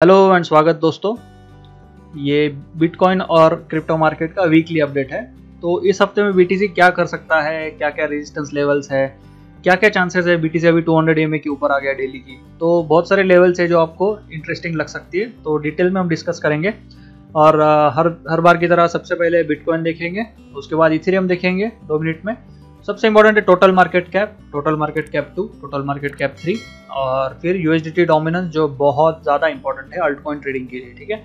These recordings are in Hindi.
हेलो एंड स्वागत दोस्तों। ये बिटकॉइन और क्रिप्टो मार्केट का वीकली अपडेट है। तो इस हफ्ते में बीटीसी क्या कर सकता है, क्या क्या रेजिस्टेंस लेवल्स है, क्या क्या चांसेस है। बीटीसी अभी 200 EMA के ऊपर आ गया डेली की, तो बहुत सारे लेवल्स है जो आपको इंटरेस्टिंग लग सकती है। तो डिटेल में हम डिस्कस करेंगे और हर बार की तरह सबसे पहले बिटकॉइन देखेंगे, उसके बाद इथेरियम देखेंगे 2 मिनट में। सबसे इंपॉर्टेंट है total market cap 2, total market cap 3 और फिर यूएसडीटी डोमिनेंस जो बहुत ज़्यादा इंपॉर्टेंट है अल्टकॉइन ट्रेडिंग के लिए। ठीक है,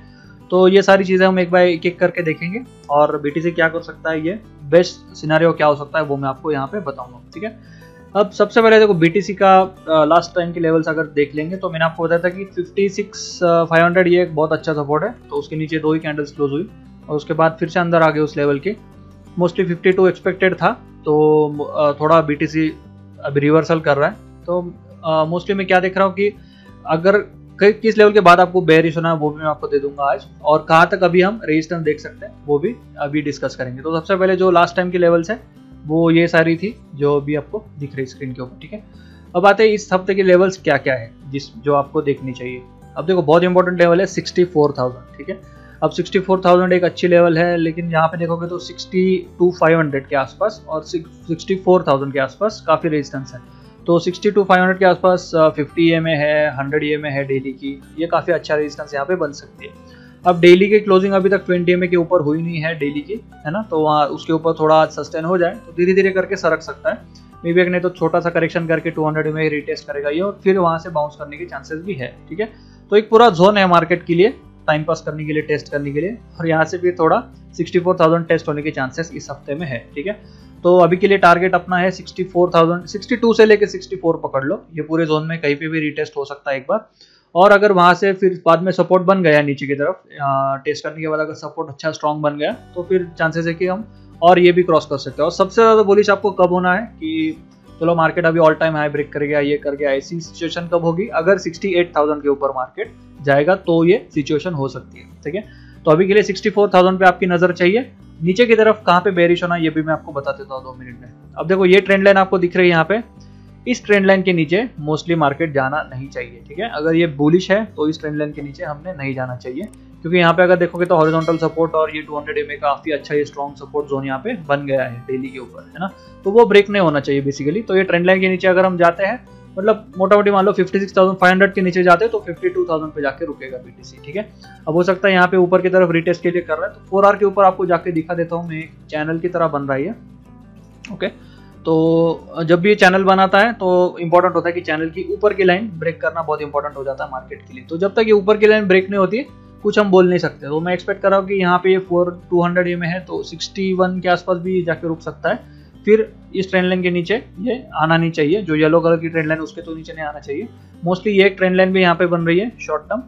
तो ये सारी चीज़ें हम एक बार एक एक करके देखेंगे और बीटीसी क्या कर सकता है, ये बेस्ट सिनेरियो क्या हो सकता है वो मैं आपको यहाँ पे बताऊंगा। ठीक है, अब सबसे पहले देखो बीटीसी का लास्ट टाइम के लेवल्स अगर देख लेंगे तो मैंने आपको बताया था कि 56,500 ये एक बहुत अच्छा सपोर्ट है। तो उसके नीचे 2 ही कैंडल्स क्लोज हुई और उसके बाद फिर से अंदर आ गए उस लेवल के। मोस्टली 52 एक्सपेक्टेड था, तो थोड़ा बीटीसी अभी रिवर्सल कर रहा है। तो मोस्टली मैं क्या देख रहा हूँ कि अगर किस लेवल के बाद आपको बेयरिश होना है वो भी मैं आपको दे दूंगा आज, और कहाँ तक अभी हम रेजिस्टेंस देख सकते हैं वो भी अभी डिस्कस करेंगे। तो सबसे पहले जो लास्ट टाइम की लेवल्स है वो ये सारी थी जो अभी आपको दिख रही स्क्रीन के ऊपर। ठीक है, अब आते हैं इस हफ्ते के लेवल्स क्या क्या है जो आपको देखनी चाहिए। अब देखो बहुत इंपॉर्टेंट लेवल है 64,000। ठीक है, अब 64,000 एक अच्छी लेवल है, लेकिन यहाँ पे देखोगे तो 62,500 के आसपास और 64,000 के आसपास काफ़ी रेजिस्टेंस है। तो 62,500 के आसपास 50 EMA है, 100 EMA है डेली की, ये काफ़ी अच्छा रेजिस्टेंस यहाँ पे बन सकती है। अब डेली की क्लोजिंग अभी तक 20 EMA के ऊपर हुई नहीं है डेली की, है ना, तो वहाँ उसके ऊपर थोड़ा सस्टेन हो जाए तो धीरे धीरे करके सरक सकता है। मे बी नहीं तो छोटा सा करेक्शन करके 200 EMA रिटेस्ट करेगा ये और फिर वहाँ से बाउंस करने के चांसेस भी है। ठीक है, तो एक पूरा जोन है मार्केट के लिए टाइम पास करने के लिए, टेस्ट करने के लिए, और यहाँ से भी थोड़ा 64,000 टेस्ट होने के चांसेस इस हफ्ते में है। ठीक है, तो अभी के लिए टारगेट अपना है 64,000, 62 से लेके 64 पकड़ लो। ये पूरे जोन में कहीं पे भी रिटेस्ट हो सकता है एक बार, और अगर वहां से फिर बाद में सपोर्ट बन गया नीचे की तरफ टेस्ट करने के बाद, अगर सपोर्ट अच्छा स्ट्रॉन्ग बन गया तो फिर चांसेस है कि हम और ये भी क्रॉस कर सकते हैं। और सबसे ज्यादा बुलिश आपको कब होना है कि चलो मार्केट अभी ऑल टाइम हाई ब्रेक कर गया, ये कर गया, ऐसी सिचुएशन कब होगी अगर 68,000 के ऊपर मार्केट जाएगा तो ये सिचुएशन हो सकती है। ठीक है, तो अभी के लिए 64,000 पे आपकी नजर चाहिए। नीचे की तरफ कहाँ पे बेरिश होना ये भी मैं आपको बता देता हूँ 2 मिनट में। अब देखो ये ट्रेंड लाइन आपको दिख रही है यहाँ पे, इस ट्रेंड लाइन के नीचे मोस्टली मार्केट जाना नहीं चाहिए। ठीक है, अगर ये बुलिश है तो इस ट्रेंड लाइन के नीचे हमने नहीं जाना चाहिए, क्योंकि यहाँ पे अगर देखोगे तो हॉरिजॉन्टल सपोर्ट और ये 200 EMA काफी अच्छा ये स्ट्रॉन्ग सपोर्ट जोन यहाँ पे बन गया है डेली के ऊपर, है ना, तो वो ब्रेक नहीं होना चाहिए बेसिकली। तो ये ट्रेंड लाइन के नीचे अगर हम जाते हैं, मतलब मोटा मोटी मान लो 56,500 के नीचे जाते हैं तो 52,000 पे जाके रुकेगा बीटीसी। ठीक है, अब हो सकता है यहाँ पे ऊपर की तरफ रिटेस्ट के लिए कर रहा है, तो 4 आवर के ऊपर आपको जाके दिखा देता हूँ मैं, एक चैनल की तरह बन रही है। ओके, तो जब भी ये चैनल बनाता है तो इंपॉर्टेंट होता है कि चैनल की ऊपर की लाइन ब्रेक करना बहुत इंपॉर्टेंट हो जाता है मार्केट के लिए। तो जब तक ये ऊपर की लाइन ब्रेक नहीं होती कुछ हम बोल नहीं सकते। तो मैं एक्सपेक्ट कर रहा हूँ कि यहाँ पे ये 200 EMA है तो 61 के आसपास भी जाके रुक सकता है। फिर इस ट्रेंड लाइन के नीचे ये आना नहीं चाहिए, जो येलो कलर की ट्रेंड लाइन उसके तो नीचे नहीं आना चाहिए। मोस्टली ये एक ट्रेंड लाइन भी यहाँ पे बन रही है शॉर्ट टर्म।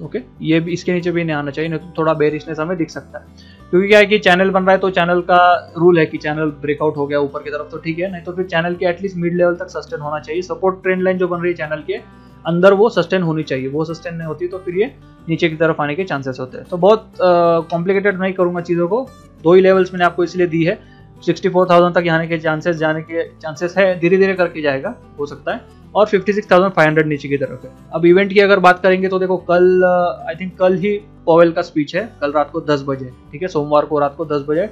ओके, ये भी इसके नीचे भी नहीं आना चाहिए, नहीं तो थोड़ा बेरिशनेस हमें दिख सकता है। क्योंकि क्या है कि चैनल बन रहा है तो चैनल का रूल है कि चैनल ब्रेकआउट हो गया ऊपर की तरफ तो ठीक है, नहीं तो फिर चैनल के एटलीस्ट मिड लेवल तक सस्टेन होना चाहिए। सपोर्ट ट्रेंड लाइन जो बन रही है चैनल के अंदर वो सस्टेन होनी चाहिए, वो सस्टेन नहीं होती तो फिर ये नीचे की तरफ आने के चांसेस होते हैं। तो बहुत कॉम्प्लिकेटेड नहीं करूंगा चीज़ों को, 2 ही लेवल्स मैंने आपको इसलिए दी है। 64,000 तक जाने के चांसेस है, धीरे धीरे करके जाएगा हो सकता है, और 56,500 नीचे की तरफ है। अब इवेंट की अगर बात करेंगे तो देखो कल आई थिंक कल ही पॉवेल का स्पीच है, कल रात को 10 बजे। ठीक है, सोमवार को रात को 10 बजे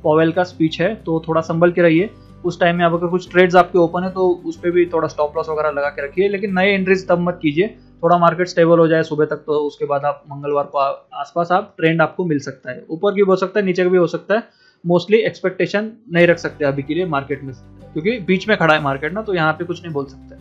पॉवेल का स्पीच है, तो थोड़ा संभल के रहिए। उस टाइम में अब अगर कुछ ट्रेड्स आपके ओपन है तो उस पर भी थोड़ा स्टॉप लॉस वगैरह लगा के रखिए, लेकिन नए एंट्रीज तब मत कीजिए। थोड़ा मार्केट स्टेबल हो जाए सुबह तक, तो उसके बाद आप मंगलवार को आसपास आप ट्रेंड आपको मिल सकता है, ऊपर की भी हो सकता है नीचे का भी हो सकता है। मोस्टली एक्सपेक्टेशन नहीं रख सकते अभी के लिए मार्केट में, क्योंकि बीच में खड़ा है मार्केट ना, तो यहाँ पे कुछ नहीं बोल सकते।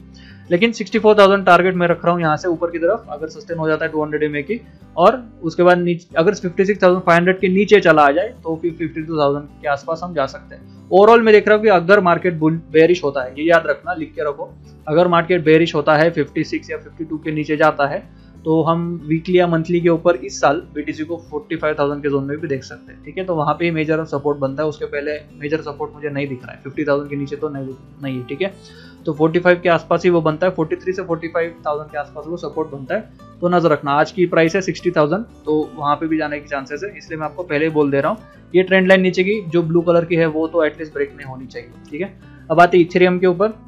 लेकिन 64,000 टारगेट मैं रख रहा हूँ यहाँ से ऊपर की तरफ, अगर सस्टेन हो जाता है 200 EMA की, और उसके बाद नीचे अगर 56,500 के नीचे चला आ जाए तो फिर 52,000 के आसपास हम जा सकते हैं। ओवरऑल मैं देख रहा हूँ कि अगर मार्केट बेरिश होता है, ये याद रखना, लिख के रखो, अगर मार्केट बेरिश होता है 56 या 52 के नीचे जाता है तो हम वीकली या मंथली के ऊपर इस साल बीटीसी को 45,000 के जोन में भी देख सकते हैं। ठीक है, तो वहाँ पे मेजर सपोर्ट बनता है, उसके पहले मेजर सपोर्ट मुझे नहीं दिख रहा है, 50,000 के नीचे तो नहीं है। ठीक है, तो 45 के आसपास ही वो बनता है, 43 से 45,000 के आसपास वो सपोर्ट बनता है। तो नजर रखना, आज की प्राइस है 60,000, तो वहाँ पे भी जाने के चांसेस है, इसलिए मैं आपको पहले ही बोल दे रहा हूँ। ये ट्रेंड लाइन नीचे की जो ब्लू कलर की है वो तो एटलीस्ट ब्रेक नहीं होनी चाहिए। ठीक है, अब आते इथेरियम के ऊपर।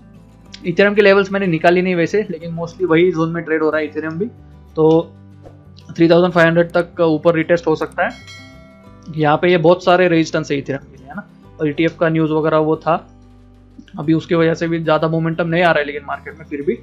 इथेरियम के लेवल्स मैंने निकाली नहीं वैसे, लेकिन मोस्टली वही जोन में ट्रेड हो रहा है इथेरियम भी। तो 3500 तक ऊपर रिटेस्ट हो सकता है। यहाँ पे ये बहुत सारे रेजिस्टेंस है इथेरियम के लिए, है ना। और ETF का न्यूज़ वगैरह वो था, अभी उसकी वजह से भी ज़्यादा मोमेंटम नहीं आ रहा है लेकिन मार्केट में फिर भी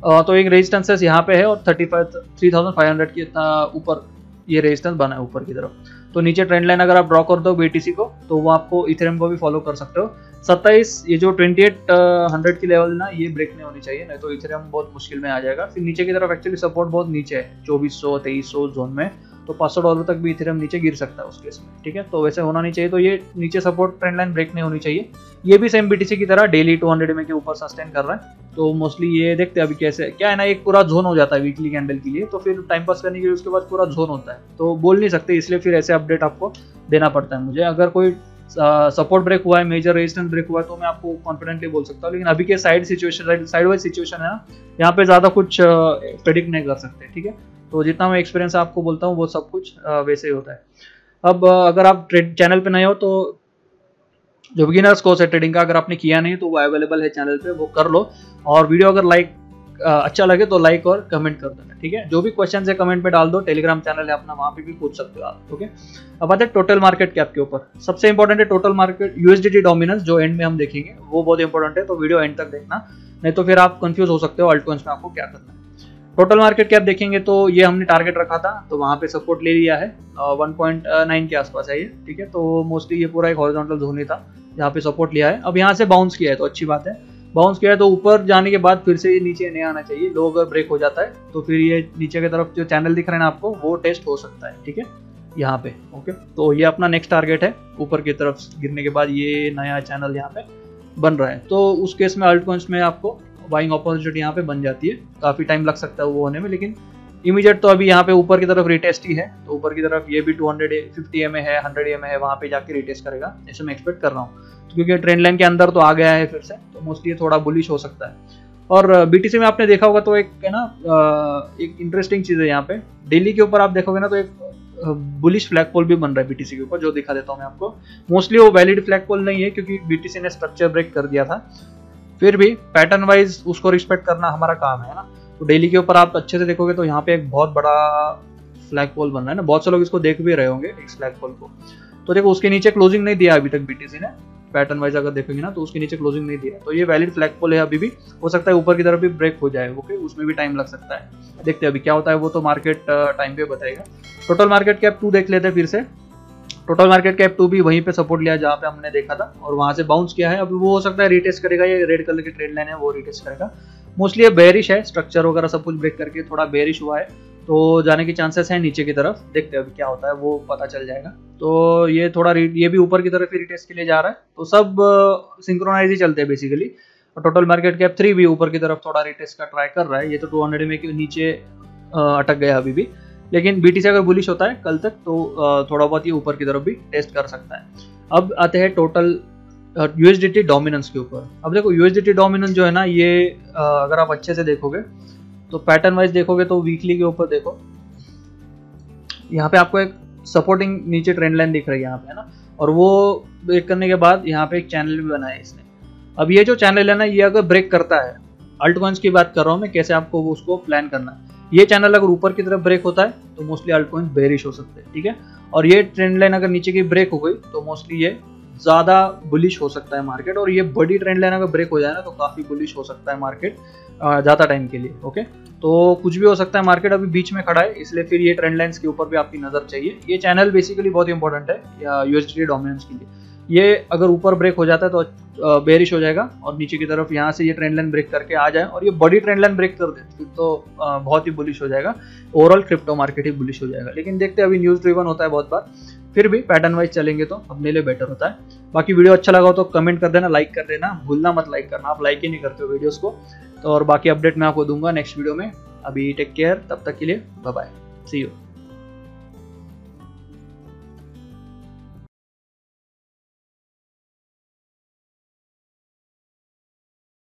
तो एक रेजिस्टेंस यहाँ पे है और 3500 की इतना ऊपर ये रेजिस्टेंस बना है ऊपर की तरफ। तो नीचे ट्रेंड लाइन अगर आप ड्रॉ कर दो BTC को तो वो आपको इथेरियम को भी फॉलो कर सकते हो। 27 ये जो 2800 की लेवल ना ये ब्रेक नहीं होनी चाहिए, नहीं तो इथेरियम बहुत मुश्किल में आ जाएगा। फिर नीचे की तरफ एक्चुअली सपोर्ट बहुत नीचे है 2400-2300 जोन में, तो $500 तक भी इथेरियम नीचे गिर सकता है उस केस में, ठीक है। तो वैसे होना नहीं चाहिए, तो ये नीचे सपोर्ट ट्रेंड लाइन ब्रेक नहीं होनी चाहिए। ये भी सेम BTC की तरह डेली 200 में के ऊपर सस्टेन कर रहा है, तो मोस्टली ये देखते हैं अभी कैसे क्या है ना, एक पूरा जोन हो जाता है वीकली कैंडल के लिए, तो फिर टाइम पास करने के लिए उसके बाद पूरा जोन होता है, तो बोल नहीं सकते, इसलिए फिर ऐसे अपडेट आपको देना पड़ता है मुझे। अगर कोई सपोर्ट ब्रेक हुआ है, मेजर रेजिस्टेंस ब्रेक हुआ है, तो मैं आपको कॉन्फिडेंटली बोल सकता हूँ। लेकिन अभी के साइड वाइज सिचुएशन है ना, यहाँ पे ज़्यादा कुछ प्रेडिक्ट नहीं कर सकते, ठीक है। तो जितना मैं एक्सपीरियंस आपको बोलता हूँ वो सब कुछ वैसे ही होता है। अब अगर आप चैनल पे नए हो तो जो बिगिनर्स कोर्स है ट्रेडिंग का, अगर आपने किया नहीं तो वो अवेलेबल है चैनल पे, वो कर लो। और वीडियो अगर अच्छा लगे तो लाइक और कमेंट कर देना, ठीक है। जो भी क्वेश्चन है कमेंट पे डाल दो, टेलीग्राम चैनल है अपना, वहाँ पे भी पूछ सकते हो आप, ओके। अब आते हैं टोटल मार्केट कैप के ऊपर। सबसे इंपॉर्टेंट है टोटल मार्केट USDT डोमिनेंस, जो एंड में हम देखेंगे, वो बहुत इंपॉर्टेंट है, तो वीडियो एंड तक देखना, नहीं तो फिर आप कंफ्यूज हो सकते हो अल्ट कॉइंस में आपको क्या करना है। टोटल मार्केट कैप देखेंगे तो ये हमने टारगेट रखा था, तो वहाँ पे सपोर्ट ले लिया है 1.9 के आसपास है ये, ठीक है। तो मोस्टली ये पूरा एक हॉरिजॉन्टल जोन ही था जहाँ पे सपोर्ट लिया है। अब यहाँ से बाउंस किया है तो अच्छी बात है, बाउंस किया है तो ऊपर जाने के बाद फिर से ये नीचे नहीं आना चाहिए। लो अगर ब्रेक हो जाता है तो फिर ये नीचे की तरफ जो चैनल दिख रहे हैं ना आपको, वो टेस्ट हो सकता है, ठीक है, यहाँ पे, ओके। तो ये अपना नेक्स्ट टारगेट है, ऊपर की तरफ गिरने के बाद ये नया चैनल यहाँ पे बन रहा है, तो उस केस में अल्ट कॉइंस में आपको बाइंग अपॉर्चुनिटी यहाँ पे बन जाती है। काफी टाइम लग सकता है वो होने में, लेकिन इमीडिएट तो अभी यहाँ पे ऊपर की तरफ रिटेस्ट ही है, तो ऊपर की तरफ ये भी 250 EMA है, 100 EMA है, वहाँ पे जाके रिटेस्ट करेगा, ऐसे मैं एक्सपेक्ट कर रहा हूँ, क्योंकि ट्रेंड लाइन के अंदर तो आ गया है फिर से, तो मोस्टली थोड़ा बुलिश हो सकता है। और BTC में आपने देखा होगा तो एक है ना एक इंटरेस्टिंग चीज़ है यहाँ पे, डेली के ऊपर आप देखोगे ना तो एक बुलिश फ्लैग पोल भी बन रहा है BTC के ऊपर, जो दिखा देता हूँ मैं आपको। मोस्टली वो वैलिड फ्लैग पोल नहीं है क्योंकि BTC ने स्ट्रक्चर ब्रेक कर दिया था, फिर भी पैटर्न वाइज उसको रिस्पेक्ट करना हमारा काम है ना। तो डेली के ऊपर आप अच्छे से देखोगे तो यहाँ पे एक बहुत बड़ा फ्लैग पोल बन रहा है ना, बहुत से लोग इसको देख भी रहे होंगे इस फ्लैग पोल को। तो देखो उसके नीचे क्लोजिंग नहीं दिया अभी तक BTC ने, पैटर्न वाइज अगर देखेंगे ना तो उसके नीचे क्लोजिंग नहीं दिया, तो ये वैलिड फ्लैग पोल है, अभी भी हो सकता है ऊपर की तरफ भी ब्रेक हो जाए, ओके, उसमें भी टाइम लग सकता है, देखते हैं अभी क्या होता है, वो तो मार्केट टाइम पे बताएगा। टोटल मार्केट कैप 2 देख लेते हैं फिर से। टोटल मार्केट कैप 2 भी वहीं पे सपोर्ट लिया जहाँ पे हमने देखा था और वहां से बाउंस किया है। अब वो हो सकता है रिटेस्ट करेगा, ये रेड कलर की ट्रेंड लाइन है वो रिटेस्ट करेगा। मोस्टली ये बेयरिश है, स्ट्रक्चर वगैरह सब कुछ ब्रेक करके थोड़ा बेयरिश हुआ है, तो जाने की चांसेस है नीचे की तरफ, देखते हैं अभी क्या होता है वो पता चल जाएगा। तो ये थोड़ा ये भी ऊपर की तरफ ही रिटेस्ट के लिए जा रहा है, तो सब सिंक्रोनाइज ही चलते हैं बेसिकली। और टोटल मार्केट कैप 3 भी ऊपर की तरफ थोड़ा रिटेस्ट का ट्राई कर रहा है, ये तो 200 में के नीचे अटक गया अभी भी, लेकिन BTC अगर बुलिश होता है कल तक तो थोड़ा बहुत ही ऊपर की तरफ भी टेस्ट कर सकता है। अब आते हैं टोटल USDT डोमिनेंस के ऊपर। अब देखो USDT डोमिनेंस जो है ना, ये अगर आप अच्छे से देखोगे तो पैटर्न वाइज देखोगे तो वीकली के ऊपर देखो, यहाँ पे आपको एक सपोर्टिंग नीचे ट्रेंड लाइन दिख रही है यहाँ पे, है ना, और वो ब्रेक करने के बाद यहाँ पे एक चैनल भी बनाया है इसने। अब ये जो चैनल है ना, ये अगर ब्रेक करता है, अल्ट कॉइंस की बात कर रहा हूँ मैं, कैसे आपको उसको प्लान करना है। ये चैनल अगर ऊपर की तरफ ब्रेक होता है तो मोस्टली अल्ट कॉइंस बेरिश हो सकते हैं, ठीक है। और ये ट्रेंड लाइन अगर नीचे की ब्रेक हो गई तो मोस्टली ये ज्यादा बुलिश हो सकता है मार्केट, और ये बड़ी ट्रेंड लाइन अगर ब्रेक हो जाए ना तो काफी बुलिश हो सकता है मार्केट ज्यादा टाइम के लिए, ओके। तो कुछ भी हो सकता है, मार्केट अभी बीच में खड़ा है, इसलिए फिर ये ट्रेंड लाइंस के ऊपर भी आपकी नजर चाहिए। ये चैनल बेसिकली बहुत इंपॉर्टेंट है USDT डोमिनेंस के लिए। ये अगर ऊपर ब्रेक हो जाता है तो बेरिश हो जाएगा, और नीचे की तरफ यहाँ से ये ट्रेंड लाइन ब्रेक करके आ जाए और ये बड़ी ट्रेंड लाइन ब्रेक कर दे फिर तो बहुत ही बुलिश हो जाएगा, ओवरऑल क्रिप्टो मार्केट ही बुलिश हो जाएगा। लेकिन देखते हैं, अभी न्यूज ड्रिवन होता है बहुत बार, फिर भी पैटर्न वाइज चलेंगे तो अपने लिए बेटर होता है। बाकी वीडियो अच्छा लगा हो तो कमेंट कर देना, लाइक कर देना, भूलना मत लाइक करना, आप लाइक ही नहीं करते हो वीडियोस को। तो और बाकी अपडेट मैं आपको दूंगा नेक्स्ट वीडियो में। अभी टेक केयर, तब तक के लिए बाय बाय, सी यू।